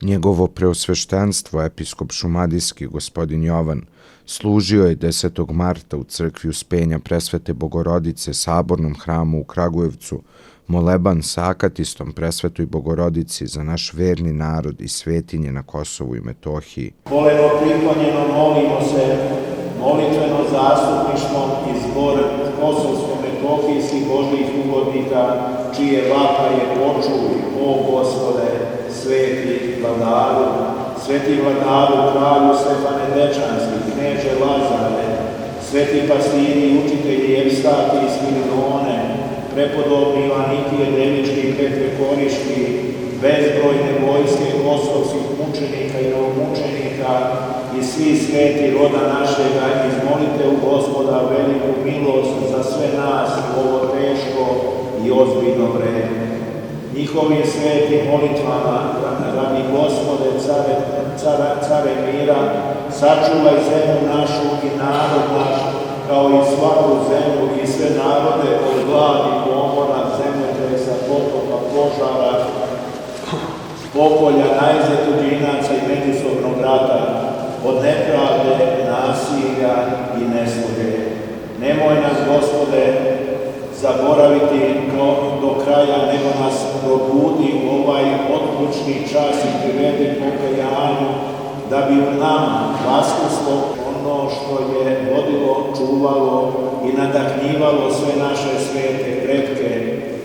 Njegovo preosveštenstvo, episkop šumadijski gospodin Jovan, služio je 10. marta u crkvi Uspenja Presvete Bogorodice Sabornom hramu u Kragujevcu moleban sa akatistom Presvetoj Bogorodici za naš verni narod i svetinje na Kosovu i Metohiji. Koleno priklonjeno molimo se molitveno zastupništvom i zbor kosovsko-metohijskih Božjih ugodnika, čije vapaje počuj, o Gospode, sveti vladaru, kralju Stefane Dečanski, kneže Lazare, sveti pastiri i učitelji Evstati iz Milinone, prepodobni Ivanitije Devički i Petre Koriški, bezbrojne vojske kosovskih mučenika i novomučenika i svi sveti roda našega, izmolite u Gospoda veliku milost za sve nas u ovo teško i ozbiljno vreme. Njihovim svetim molitvama radi Gospode, care mira, sačuvaj zemlju našu i narod naš, kao i svaku zemlju i sve narode od gladi, pomora, zemljotresa, potopa, požara, pokolja, najezde tuđinaca i međusobnog rata, od nepravde, nasilja i nesloge. Nemoj nas, Gospode, zaboraviti do kraja, nego nas probudi u ovaj otključni čas i privedi pokajanju, da bi u nama vaskrslo ono što je vodilo, čuvalo i nadahnjivalo sve naše svete pretke,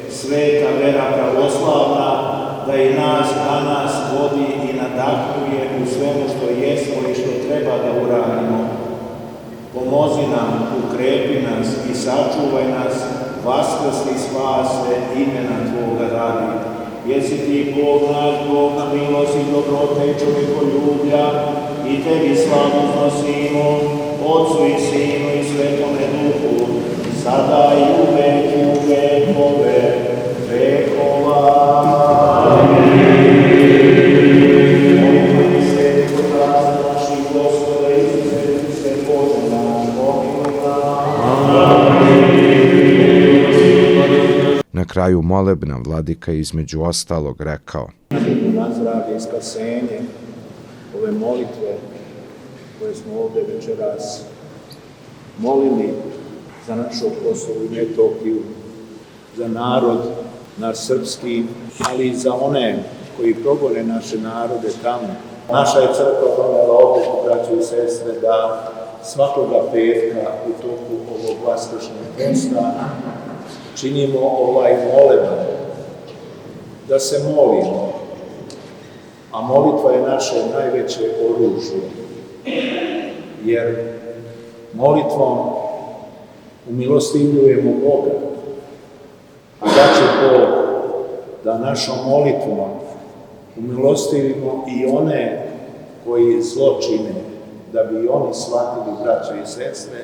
sveta vera pravoslavna, da i nas danas vodi i nadahnjuje u svemu što jesmo i što treba da uradimo. Pomozi nam, ukrepi nas i sačuvaj nas, vaskrsli spase imena Tvoga radi. Jesi Ti Bog naš, Bog na milost i dobrote i čovjekoljublja, i Tebi slavu znosimo, Otcu i Sinu i Svetome Duhu, sada i u vekove vekova. Na kraju molebna vladika je između ostalog rekao: Na zdravlje i spasenje ove molitve koje smo ovdje večeras molili za našu Kosovu i Metohiju, za narod naš srpski, ali i za one koji progone naše narode tamo. Naša je crkva donela ovdje, braćo i sestre, da svakoga petka u toku ovog vaskršnjeg posta činimo ovaj moleban, da se molimo, a molitva je naše najveće oružje, jer molitvom umilostivljujemo Boga, a da će Bog da našom molitvom umilostivimo i one koji zlo čine, da bi oni shvatili, braćo i sestre,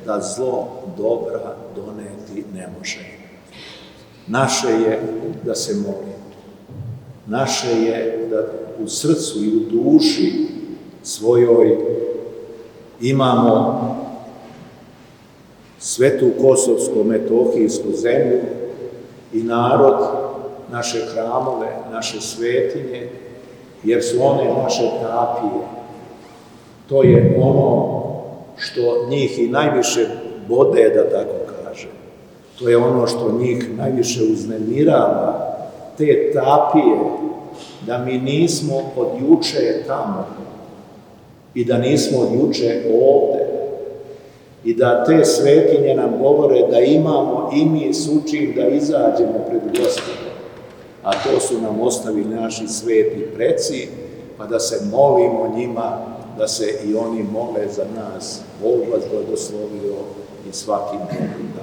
da zlo dobra doneti ne može. Naše je da se molimo. Naše je da u srcu i u duši svojoj imamo svetu kosovsko-metohijsku zemlju i narod, naše hramove, naše svetinje, jer su one naše tapije. To je ono što njih i najviše bode, da tako kaže. To je ono što njih najviše uznemirava, te tapije, da mi nismo od juče tamo i da nismo od juče ovde i da te svetinje nam govore da imamo i mi sučim da izađemo pred Gospodom, a to su nam ostavili naši sveti preci, pa da se molimo njima, da se i oni mole za nas. Bog vas blagoslovio i svakim dobrim.